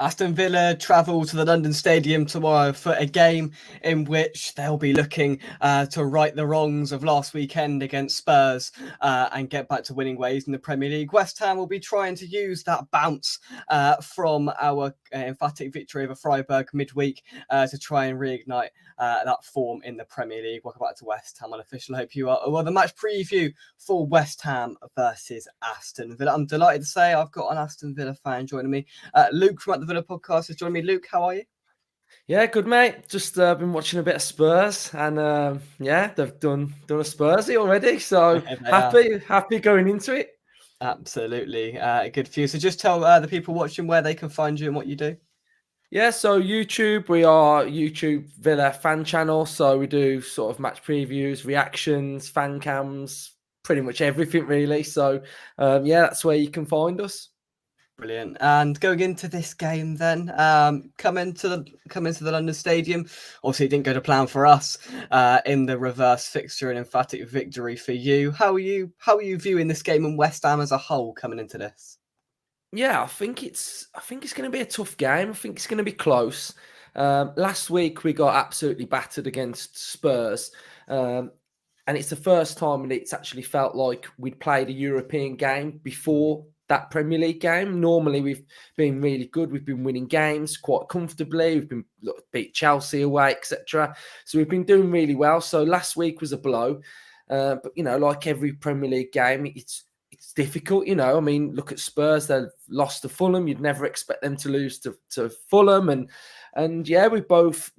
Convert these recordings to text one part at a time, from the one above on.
Aston Villa travel to the London Stadium tomorrow for a game in which they'll be looking to right the wrongs of last weekend against Spurs and get back to winning ways in the Premier League. West Ham will be trying to use that bounce from our emphatic victory over Freiburg midweek to try and reignite that form in the Premier League. Welcome back to West Ham Unofficial. I hope you are well. The match preview for West Ham versus Aston Villa. I'm delighted to say I've got an Aston Villa fan joining me. Luke from the Villa podcast is joining me. Luke, how are you? Yeah, good mate. Just been watching a bit of Spurs, and they've done a Spursy already. So happy going into it. Absolutely, good for you. So just tell the people watching where they can find you and what you do. Yeah, so YouTube, we are YouTube Villa fan channel. So we do sort of match previews, reactions, fan cams, pretty much everything really. So that's where you can find us. Brilliant. And going into this game then, come into the London Stadium. Obviously, it didn't go to plan for us in the reverse fixture and emphatic victory for you. How are you viewing this game and West Ham as a whole coming into this? Yeah, I think it's going to be a tough game. I think it's going to be close. Last week we got absolutely battered against Spurs, and it's the first time that it's actually felt like we'd played a European game before that Premier League game. Normally we've been really good. We've been winning games quite comfortably. We've been beat Chelsea away, etc. So we've been doing really well. So last week was a blow, but like every Premier League game, it's difficult. I mean, look at Spurs. They've lost to Fulham. You'd never expect them to lose to Fulham, and yeah, we both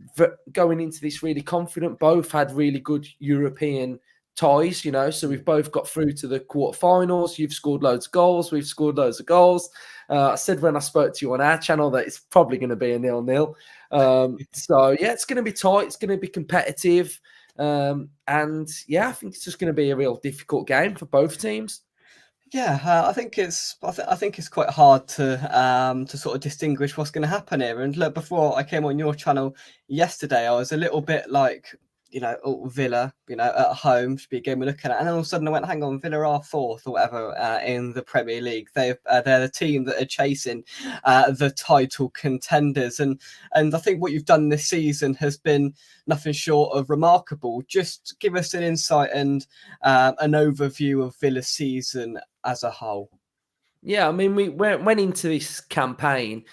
going into this really confident. Both had really good European ties, so we've both got through to the quarterfinals. You've scored loads of goals. We've scored loads of goals. I said when I spoke to you on our channel that it's probably going to be a 0-0. So yeah, it's going to be tight. It's going to be competitive. And yeah, I think it's just going to be a real difficult game for both teams. Yeah, I think it's quite hard to sort of distinguish what's going to happen here. And look, before I came on your channel yesterday, I was a little bit like, Villa, at home should be a game we're looking at, and then all of a sudden I went, hang on, Villa are fourth or whatever in the Premier League. They're the team that are chasing the title contenders, and I think what you've done this season has been nothing short of remarkable. Just give us an insight and an overview of Villa's season as a whole. Yeah, I mean, we went into this campaign,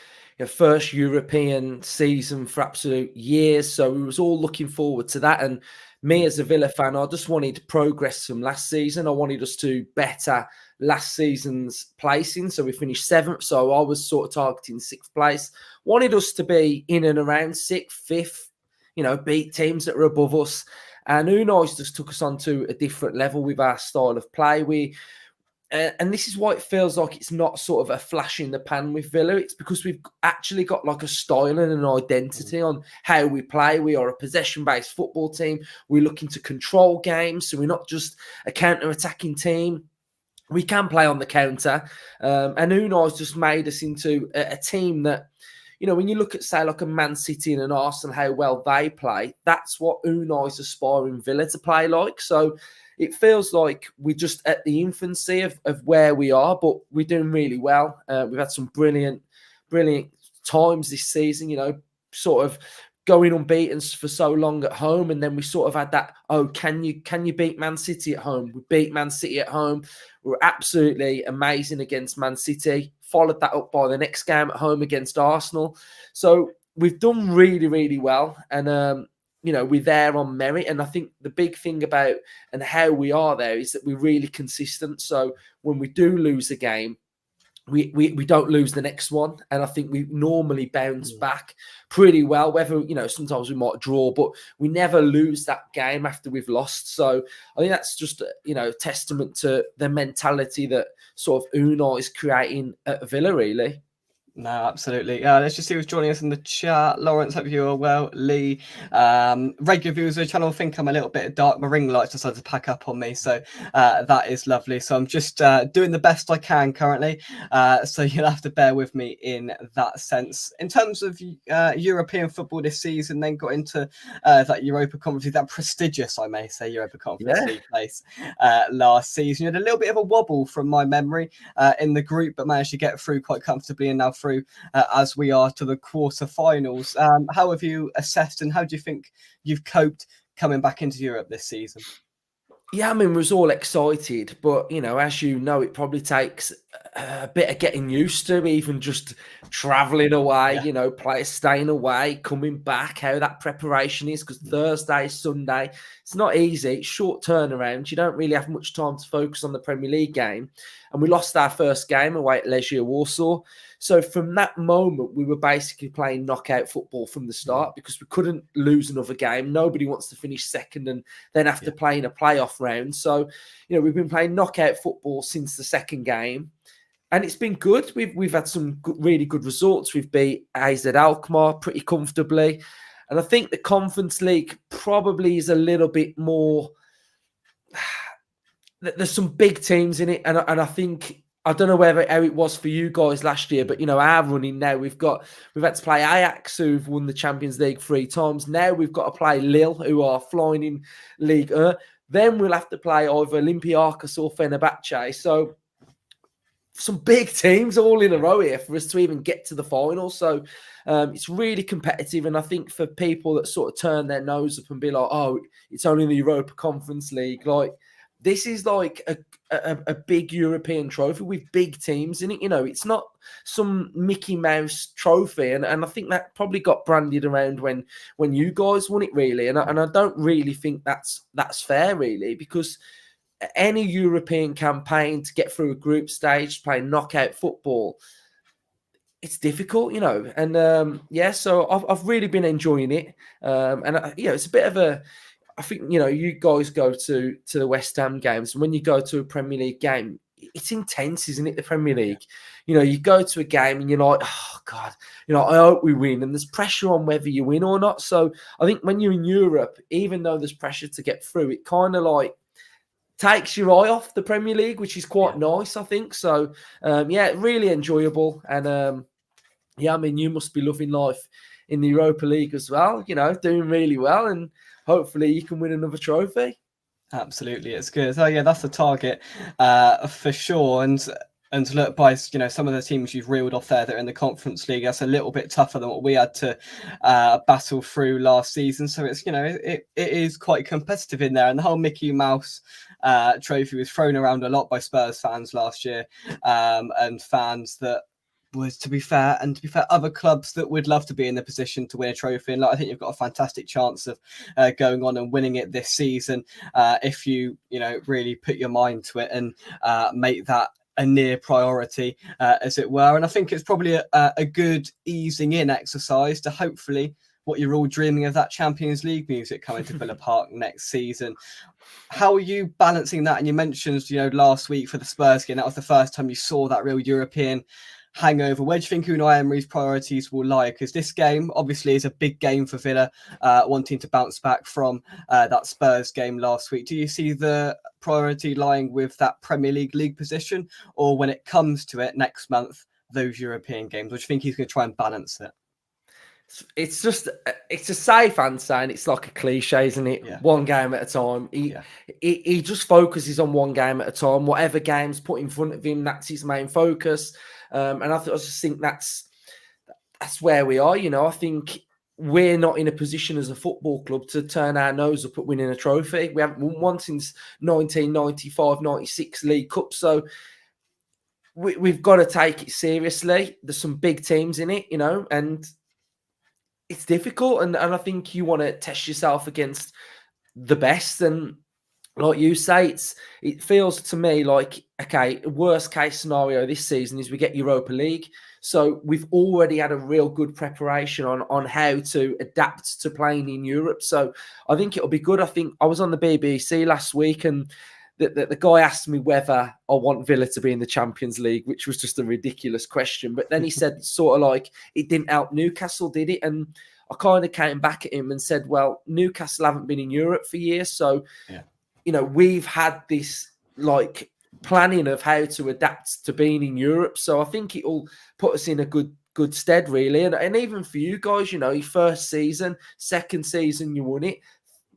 first European season for absolute years, so we was all looking forward to that. And me as a Villa fan, I just wanted progress from last season. I wanted us to better last season's placing. So we finished 7th, so I was sort of targeting 6th place. Wanted us to be in and around 6th, 5th, beat teams that are above us. And Unai's just took us on to a different level with our style of play. And this is why it feels like it's not sort of a flash in the pan with Villa. It's because we've actually got like a style and an identity on how we play. We are a possession-based football team. We're looking to control games, so we're not just a counter-attacking team. We can play on the counter. And Unai's just made us into a team that, when you look at, say, like a Man City and an Arsenal, how well they play, that's what Unai's aspiring Villa to play like. So it feels like we're just at the infancy of where we are, but we're doing really well. We've had some brilliant times this season, sort of going unbeaten for so long at home. And then we sort of had that, can you beat Man City at home? We beat Man City at home. We were absolutely amazing against Man City. Followed that up by the next game at home against Arsenal. So we've done really, really well. And, we're there on merit. And I think the big thing about and how we are there is that we're really consistent. So when we do lose a game, we don't lose the next one. And I think we normally bounce back pretty well, whether, sometimes we might draw, but we never lose that game after we've lost. So I think that's just, testament to the mentality that sort of Unai is creating at Villa, really. No, absolutely. Let's just see who's joining us in the chat. Lawrence, hope you are well. Lee, regular viewers of the channel think I'm a little bit dark. My ring lights decided to pack up on me, so that is lovely. So I'm just doing the best I can currently. So you'll have to bear with me in that sense. In terms of European football this season, then got into that Europa Conference League, that prestigious, I may say, Europa Conference League place last season. You had a little bit of a wobble from my memory in the group, but managed to get through quite comfortably and now through as we are to the quarterfinals. How have you assessed and how do you think you've coped coming back into Europe this season? Yeah, I mean, we was all excited, but, as you know, it probably takes a bit of getting used to, even just travelling away, players staying away, coming back, how that preparation is, because Thursday, Sunday, it's not easy. It's short turnaround. You don't really have much time to focus on the Premier League game. And we lost our first game away at Legia Warsaw. So from that moment, we were basically playing knockout football from the start because we couldn't lose another game. Nobody wants to finish second and then have to play in a playoff round. So, we've been playing knockout football since the second game. And it's been good. We've had some really good results. We've beat AZ Alkmaar pretty comfortably. And I think the Conference League probably is a little bit more... There's some big teams in it. And I think... I don't know how it was for you guys last year, but, our running now, we've had to play Ajax, who've won the Champions League 3 times. Now we've got to play Lille, who are flying in Ligue 1. Then we'll have to play either Olympiacos or Fenerbahce. So some big teams all in a row here for us to even get to the final. So it's really competitive. And I think for people that sort of turn their nose up and be like, oh, it's only the Europa Conference League, like, this is like a big European trophy with big teams in it. It's not some Mickey Mouse trophy. And I think that probably got branded around when you guys won it, really. And I don't really think that's fair, really, because any European campaign to get through a group stage, play knockout football, it's difficult, And so I've really been enjoying it. And it's a bit of a... I think, you guys go to the West Ham games, and when you go to a Premier League game, it's intense, isn't it, the Premier League? You go to a game and you're like, oh, God, I hope we win. And there's pressure on whether you win or not. So I think when you're in Europe, even though there's pressure to get through, it kind of like takes your eye off the Premier League, which is quite nice, I think. So, really enjoyable. And, I mean, you must be loving life in the Europa League as well, doing really well. And hopefully you can win another trophy. Absolutely, it's good. Oh yeah, that's the target for sure. And look, by some of the teams you've reeled off there that are in the Conference League, that's a little bit tougher than what we had to battle through last season. So it's it is quite competitive in there. And the whole Mickey Mouse trophy was thrown around a lot by Spurs fans last year, and fans that was, to be fair, other clubs that would love to be in the position to win a trophy. And I think you've got a fantastic chance of going on and winning it this season if you really put your mind to it and make that a near priority, as it were. And I think it's probably a good easing in exercise to hopefully what you're all dreaming of, that Champions League music coming to Villa Park next season. How are you balancing that? And you mentioned, last week for the Spurs game, that was the first time you saw that real European hangover. Where do you think Unai Emery's priorities will lie? Because this game obviously is a big game for Villa, wanting to bounce back from that Spurs game last week. Do you see the priority lying with that Premier League position, or when it comes to it next month, those European games? Or do you think he's going to try and balance it? It's a safe answer, and it's like a cliche, isn't it? Yeah. One game at a time. He just focuses on one game at a time. Whatever game's put in front of him, that's his main focus. And I just think that's where we are. I think we're not in a position as a football club to turn our nose up at winning a trophy. We haven't won one since 1995-96 League Cup. So we've got to take it seriously. There's some big teams in it, and it's difficult. And I think you want to test yourself against the best. And like you say, it feels to me like, okay, worst case scenario this season is we get Europa League. So we've already had a real good preparation on how to adapt to playing in Europe. So I think it'll be good. I think I was on the BBC last week, and the guy asked me whether I want Villa to be in the Champions League, which was just a ridiculous question. But then he said sort of like, it didn't help Newcastle, did it? And I kind of came back at him and said, well, Newcastle haven't been in Europe for years. So, we've had this like planning of how to adapt to being in Europe. So I think it will put us in a good stead, really. And even for you guys, your first season, second season, you won it.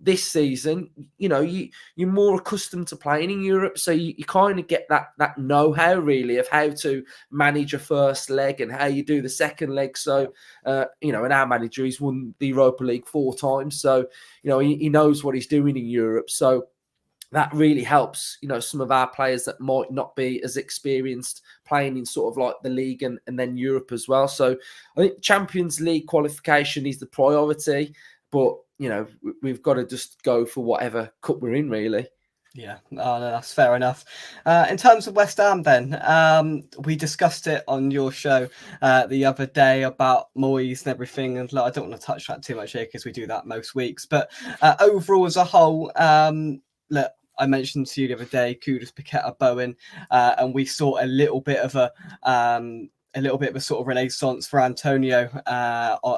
this season, you're more accustomed to playing in Europe, so you kind of get that know-how really of how to manage a first leg and how you do the second leg. So, and our manager, he's won the Europa League 4 times, so he knows what he's doing in Europe. So that really helps, some of our players that might not be as experienced playing in sort of like the league and then Europe as well. So I think Champions League qualification is the priority, but, we've got to just go for whatever cup we're in, really. Yeah, no, that's fair enough. In terms of West Ham then, we discussed it on your show the other day about Moyes and everything, and I don't want to touch that too much here because we do that most weeks, but overall as a whole, look, I mentioned to you the other day, Kudus, Paqueta, Bowen, and we saw a little bit of a sort of renaissance for Antonio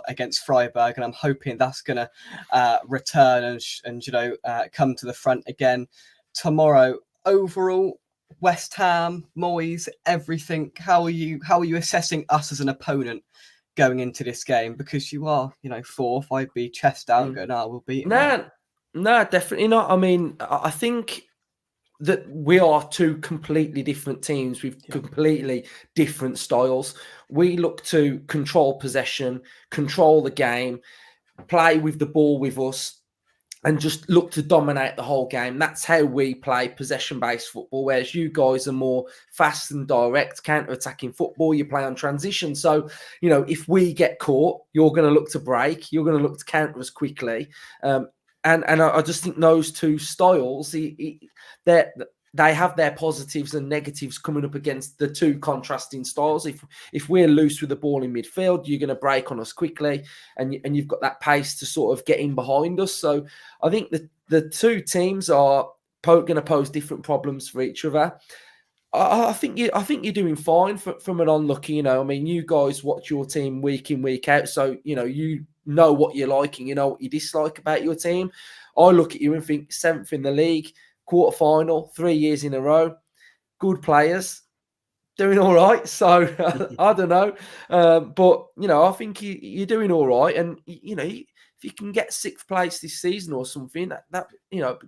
against Freiburg, and I'm hoping that's going to return and come to the front again tomorrow. Overall, West Ham, Moyes, everything. How are you assessing us as an opponent going into this game? Because you are, fourth. I'd be chest out going, we'll beat them. No, definitely not. I mean, I think that we are two completely different teams with completely different styles. We look to control possession, control the game, play with the ball with us, and just look to dominate the whole game. That's how we play possession-based football, whereas you guys are more fast and direct, counter-attacking football. You play on transition. So, if we get caught, you're going to look to break. You're going to look to counter us quickly. And I just think those two styles, they have their positives and negatives coming up against the two contrasting styles. If we're loose with the ball in midfield, you're going to break on us quickly, and you've got that pace to sort of get in behind us. So I think the two teams are going to pose different problems for each other. I think you're doing fine from an onlooker. I mean, you guys watch your team week in, week out, so you know what you like and you know what you dislike about your team. I look at you and think 7th in the league, quarter final, 3 years in a row, good players, doing all right. So I don't know, but I think you're doing all right, and if you can get 6th place this season or something, that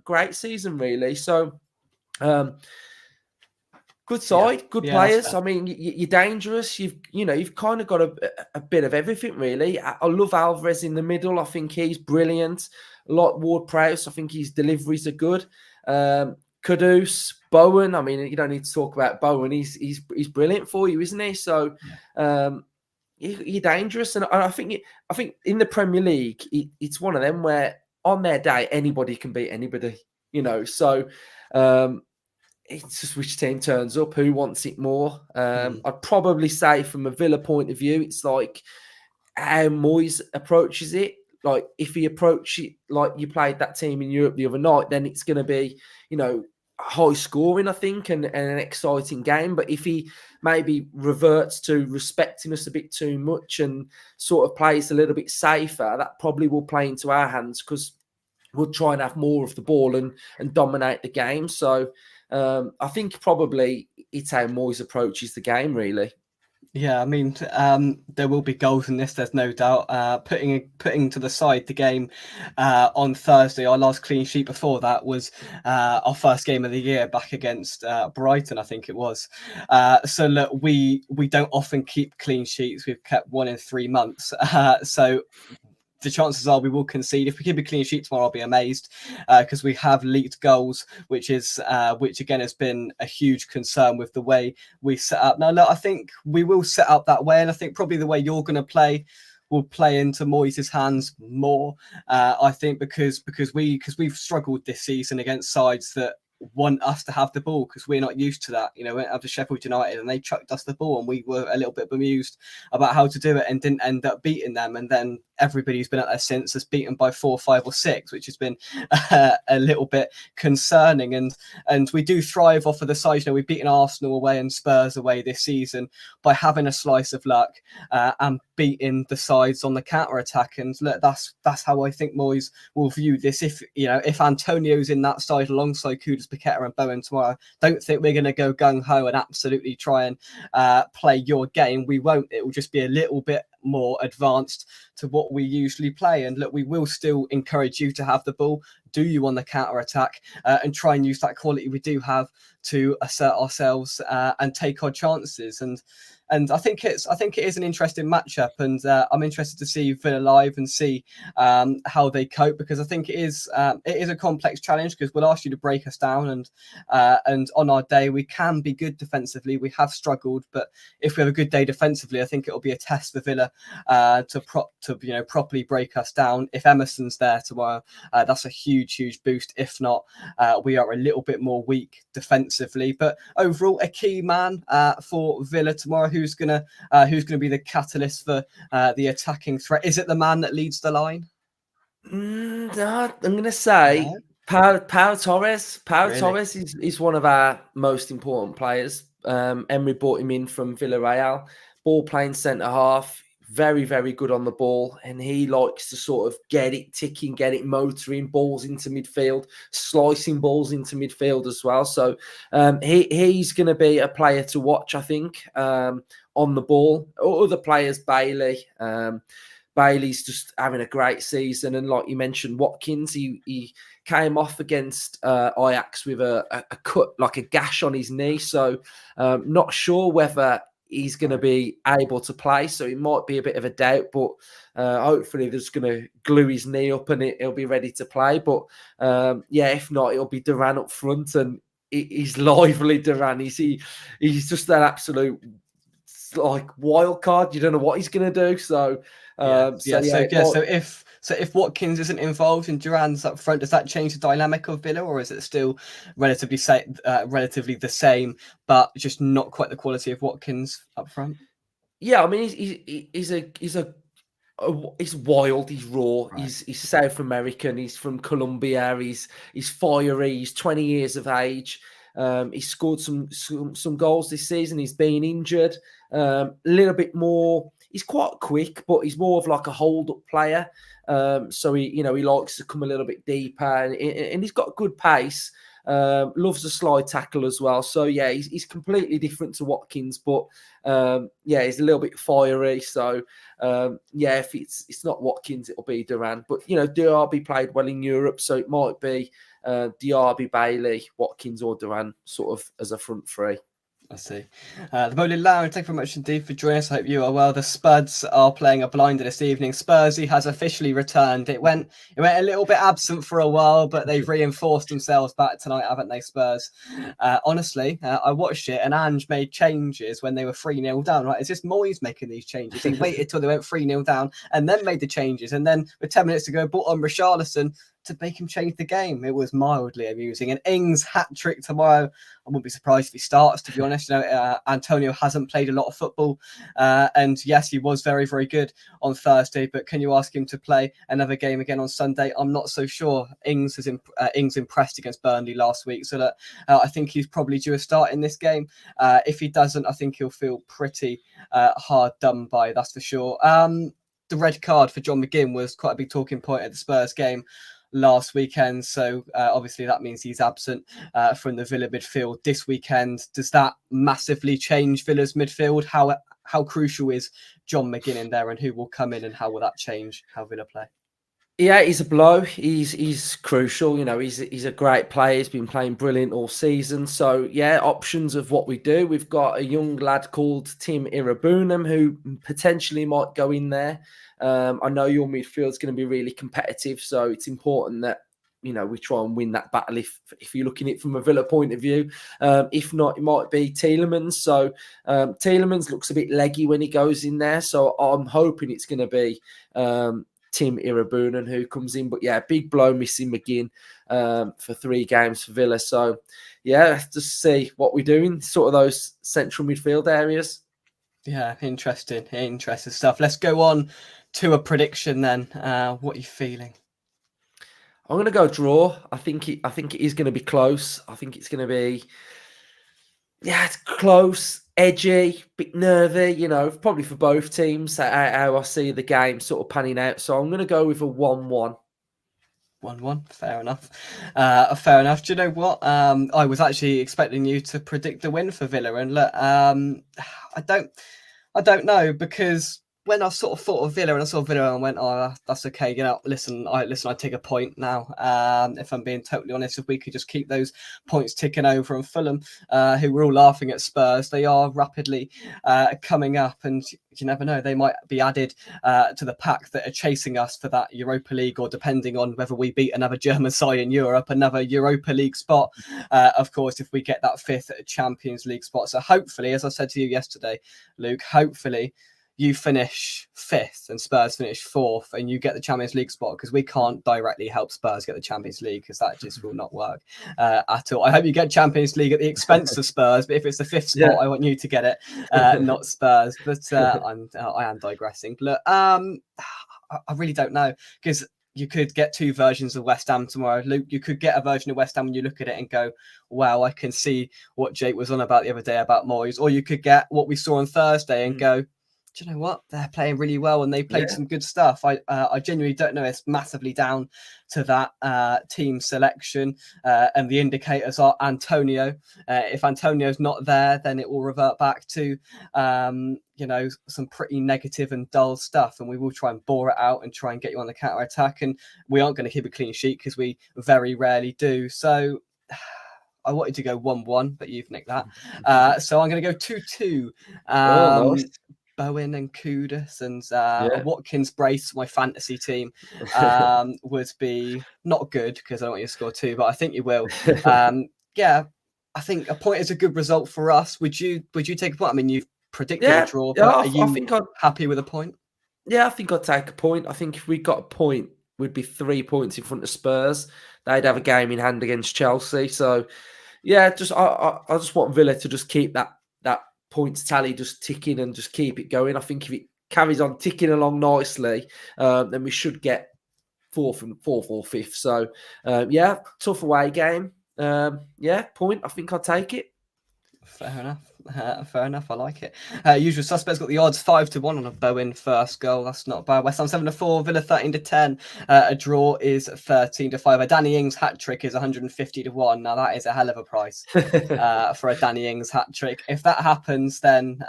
great season really. So. Good side, good players. I mean, you're dangerous. You've kind of got a bit of everything, really. I love Alvarez in the middle. I think he's brilliant. Like Ward-Prowse, I think his deliveries are good. Kudus, Bowen. I mean, you don't need to talk about Bowen. He's brilliant for you, isn't he? So you're dangerous, and I think in the Premier League, it's one of them where on their day anybody can beat anybody. So. It's just which team turns up, who wants it more. I'd probably say from a Villa point of view, it's like how Moyes approaches it. Like if he approaches it like you played that team in Europe the other night, then it's going to be, high scoring, I think, and an exciting game. But if he maybe reverts to respecting us a bit too much and sort of plays a little bit safer, that probably will play into our hands because we'll try and have more of the ball and dominate the game. So, I think probably it's how Moyes approaches the game, really. Yeah, I mean, there will be goals in this. There's no doubt. Putting to the side the game on Thursday, our last clean sheet before that was our first game of the year back against Brighton, I think it was. So look, we don't often keep clean sheets. We've kept 1 in 3 months. So the chances are we will concede. If we keep a clean sheet tomorrow, I'll be amazed because we have leaked goals, which again has been a huge concern with the way we set up. Now, look, I think we will set up that way, and I think probably the way you're going to play will play into Moyes' hands more. I think because we've struggled this season against sides that want us to have the ball because we're not used to that. We went up to Sheffield United and they chucked us the ball and we were a little bit bemused about how to do it and didn't end up beating them. And then everybody who's been out there since has beaten by 4, 5 or 6, which has been a little bit concerning. And we do thrive off of the sides. We've beaten Arsenal away and Spurs away this season by having a slice of luck and beating the sides on the counter attack. And look, that's how I think Moyes will view this. If Antonio's in that side alongside Kudus, Paqueta and Bowen tomorrow, don't think we're going to go gung-ho and absolutely try and play your game. We won't. It will just be a little bit more advanced to what we usually play. And look, we will still encourage you to have the ball. do you on the counter attack and try and use that quality we do have to assert ourselves and take our chances. And I think it is an interesting matchup, and I'm interested to see Villa live and see how they cope, because I think it is a complex challenge, because we'll ask you to break us down, and on our day we can be good defensively. We have struggled, but if we have a good day defensively, I think it will be a test for Villa to properly break us down. If Emerson's there tomorrow, that's a huge boost. If not, we are a little bit more weak defensively. But overall, a key man for Villa tomorrow. Who's gonna be the catalyst for the attacking threat? Is it the man that leads the line? No, I'm going to say Pau Torres. Really? Torres is one of our most important players. Emery brought him in from Villarreal, ball playing centre half, very, very good on the ball. And he likes to sort of get it ticking, get it motoring, balls into midfield, slicing balls into midfield as well. So he's going to be a player to watch, I think, on the ball. Other players, Bailey. Bailey's just having a great season, and like you mentioned, Watkins, he came off against Ajax with a cut, like a gash on his knee. So not sure whether he's going to be able to play. So it might be a bit of a doubt, but hopefully they're just going to glue his knee up and he'll be ready to play. But if not, it'll be Duran up front, and he's lively, Duran. He's just that absolute like wild card. You don't know what he's going to do. So if Watkins isn't involved and Duran's up front, does that change the dynamic of Villa, or is it still relatively the same, but just not quite the quality of Watkins up front? Yeah, I mean he's wild, he's raw, right. He's South American, he's from Colombia, he's fiery, he's 20 years of age. He scored some goals this season. He's been injured. A little bit more. He's quite quick, but he's more of like a hold-up player. So he likes to come a little bit deeper, and he's got good pace. Loves a slide tackle as well. So yeah, he's completely different to Watkins, but he's a little bit fiery. So if it's not Watkins, it'll be Duran. But Diaby played well in Europe, so it might be Diaby, Bailey, Watkins, or Duran, sort of as a front three. I see. The Bowling Lounge, thank you very much indeed for joining us. I hope you are well. The Spuds are playing a blinder this evening. Spursy has officially returned. It went a little bit absent for a while, but they've reinforced themselves back tonight, haven't they, Spurs? Honestly, I watched it, and Ange made changes when they were 3-0 down. Right? Is this Moyes making these changes? He waited till they went 3-0 down and then made the changes. And then with 10 minutes to go, brought on Richarlison to make him change the game. It was mildly amusing. And Ings hat-trick tomorrow. I wouldn't be surprised if he starts, to be honest. Antonio hasn't played a lot of football. And yes, he was very, very good on Thursday, but can you ask him to play another game again on Sunday? I'm not so sure. Ings impressed against Burnley last week, so that I think he's probably due a start in this game. If he doesn't, I think he'll feel pretty hard done by, that's for sure. The red card for John McGinn was quite a big talking point at the Spurs game last weekend, so obviously that means he's absent from the Villa midfield this weekend. Does that massively change Villa's midfield? How crucial is John McGinn in there, and who will come in, and how will that change how Villa play? Yeah, he's a blow. He's crucial. He's a great player. He's been playing brilliant all season. So yeah, options of what we do. We've got a young lad called Tim Irabunam who potentially might go in there. I know your midfield is going to be really competitive, so it's important that we try and win that battle. If you're looking at it from a Villa point of view, if not, it might be Tielemans. So Tielemans looks a bit leggy when he goes in there. So I'm hoping it's going to be Tim Irabunam who comes in. But yeah, big blow missing McGinn for 3 games for Villa. So yeah, just see what we're doing, sort of those central midfield areas. Yeah, interesting stuff. Let's go on to a prediction then. What are you feeling? I'm going to go draw. I think it is going to be close. I think it's going to be, it's close, edgy, bit nervy, probably for both teams, how I see the game sort of panning out. So I'm going to go with a 1-1. 1-1, fair enough. Fair enough. Do you know what? I was actually expecting you to predict the win for Villa, and look, I don't know, because when I sort of thought of Villa and I saw Villa and went, oh, that's okay. You know, listen, I take a point now. If I'm being totally honest, if we could just keep those points ticking over, and Fulham, who were all laughing at Spurs, they are rapidly coming up, and you never know, they might be added to the pack that are chasing us for that Europa League, or depending on whether we beat another German side in Europe, another Europa League spot. Of course, if we get that 5th Champions League spot. So hopefully, as I said to you yesterday, Luke, hopefully you finish 5th and Spurs finish 4th and you get the Champions League spot, because we can't directly help Spurs get the Champions League, because that just will not work at all. I hope you get Champions League at the expense of Spurs, but if it's the 5th spot, I want you to get it, not Spurs. But I am digressing. Look, I really don't know, because you could get 2 versions of West Ham tomorrow. Luke, you could get a version of West Ham and you look at it and go, wow, I can see what Jake was on about the other day about Moyes. Or you could get what we saw on Thursday and go, do you know what? They're playing really well and they played some good stuff. I genuinely don't know. It's massively down to that team selection, and the indicators are Antonio. If Antonio's not there, then it will revert back to some pretty negative and dull stuff, and we will try and bore it out and try and get you on the counter attack. And we aren't going to keep a clean sheet, because we very rarely do. So I wanted to go 1-1, but you've nicked that. So I'm going to go 2-2. Nice. Bowen and Kudus and a Watkins brace, my fantasy team, would be not good, because I don't want you to score 2, but I think you will. I think a point is a good result for us. Would you take a point? I mean, you've predicted a draw, but are you happy with a point? Yeah, I think I'd take a point. I think if we got a point, we'd be 3 points in front of Spurs. They'd have a game in hand against Chelsea. So, yeah, I just want Villa to just keep that points tally just ticking and just keep it going. I think if it carries on ticking along nicely, then we should get 4th or 5th. So, tough away game. Point. I think I'll take it. Fair enough. I like it. Usual suspects got the odds 5-1 on a Bowen first goal. That's not bad. West Ham 7-4, Villa 13-10. A draw is 13-5. A Danny Ings hat trick is 150-1. Now that is a hell of a price for a Danny Ings hat trick. If that happens, then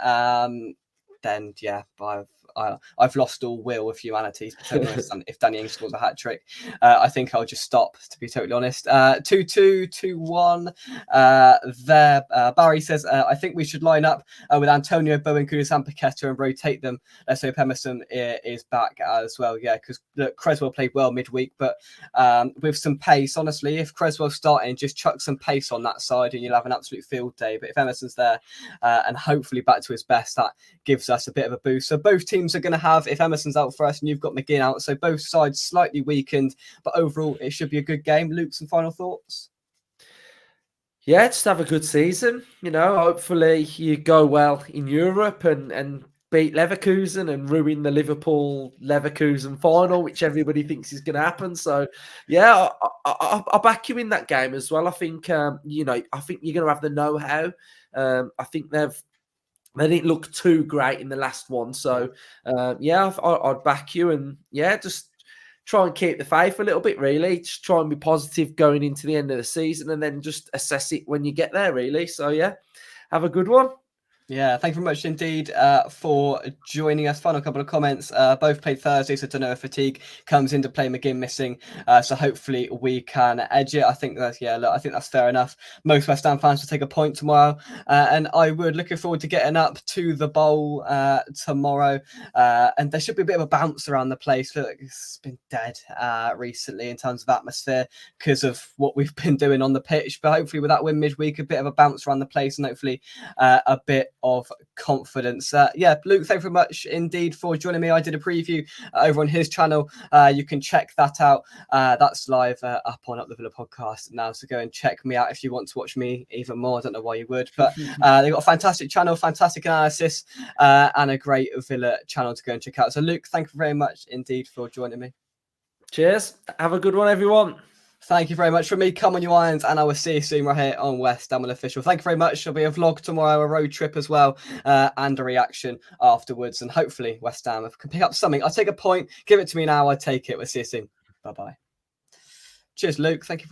yeah, I've lost all will of humanity. If Danny Ings scores a hat trick, I think I'll just stop, to be totally honest. 2-2, 2-1. There, Barry says, I think we should line up with Antonio, Bowen, Kudus, and Paqueta and rotate them. Let's hope Emerson is back as well. Yeah, because Creswell played well midweek, but with some pace, honestly, if Creswell's starting, just chuck some pace on that side and you'll have an absolute field day. But if Emerson's there and hopefully back to his best, that gives us a bit of a boost. So both teams are going to have, if Emerson's out first and you've got McGinn out, so both sides slightly weakened, but overall it should be a good game. Luke, some final thoughts? Yeah, just have a good season. Hopefully you go well in Europe and beat Leverkusen and ruin the Liverpool-Leverkusen final, which everybody thinks is going to happen. So, yeah, I'll back you in that game as well. I think, I think you're going to have the know-how. I think they didn't look too great in the last one. So, I'd back you. And, just try and keep the faith a little bit, really. Just try and be positive going into the end of the season and then just assess it when you get there, really. So, yeah, have a good one. Yeah, thank you very much indeed for joining us. Final couple of comments. Both played Thursday, so don't know if fatigue comes into play. McGinn missing, so hopefully we can edge it. I think I think that's fair enough. Most West Ham fans will take a point tomorrow, and I would looking forward to getting up to the bowl tomorrow. And there should be a bit of a bounce around the place. Look, it's been dead recently in terms of atmosphere because of what we've been doing on the pitch. But hopefully with that win midweek, a bit of a bounce around the place, and hopefully a bit of confidence. Luke, thank you very much indeed for joining me. I did a preview over on his channel. You can check that out. That's live up on Up the Villa podcast now, so go and check me out if you want to watch me even more. I don't know why you would, but they've got a fantastic channel, fantastic analysis, and a great Villa channel to go and check out. So Luke, thank you very much indeed for joining me. Cheers. Have a good one, everyone. Thank you very much from me. Come on, you irons, and I will see you soon right here on West Ham Official. Thank you very much. There'll be a vlog tomorrow, a road trip as well, and a reaction afterwards. And hopefully West Ham can pick up something. I'll take a point. Give it to me now. I take it. We'll see you soon. Bye-bye. Cheers, Luke. Thank you.